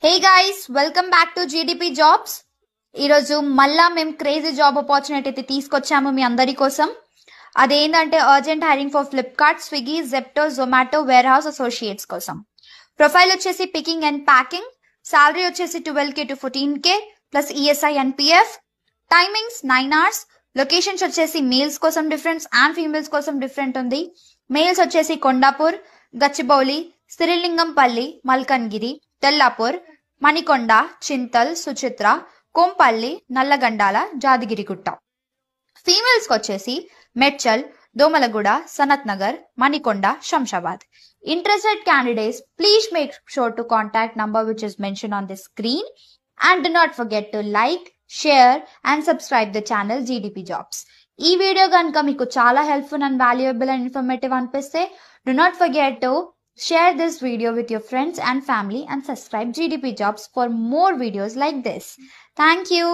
Hey guys, welcome back to GDP jobs. ఈరోజు మళ్ళా మేము క్రేజీ జాబ్ ఆపర్చునిటీ అయితే తీసుకొచ్చాము మీ అందరి కోసం. అదేంటంటే urgent hiring for Flipkart, Swiggy, Zepto, Zomato warehouse associates కోసం. ప్రొఫైల్ వచ్చేసి పికింగ్ అండ్ ప్యాకింగ్. సాలరీ వచ్చేసి 12K to 14K plus ESI and PF. Timings 9 hours. Locations వచ్చేసి మేల్స్ కోసం డిఫరెంట్ అండ్ ఫీమేల్స్ కోసం డిఫరెంట్ ఉంది. మేల్స్ వచ్చేసి Kondapur, Gachibowli, Serilingampally, Malkajgiri, Tellapur, Manikonda, Chintal, Suchitra, Kompally, Nallagandla, Jagadgirigutta. Females వచ్చేసి Medchal, Domalguda, Sanath Nagar, Manikonda, Shamshabad. Interested candidates, please make sure to contact number which is mentioned on the screen, and do not forget to like, share and subscribe the channel GDP Jobs. ఈ video కనుక మీకు చాలా helpful and valuable and informative అనిపిస్తే do not forget to share this video with your friends and family and subscribe GDP Jobs for more videos like this. Thank you.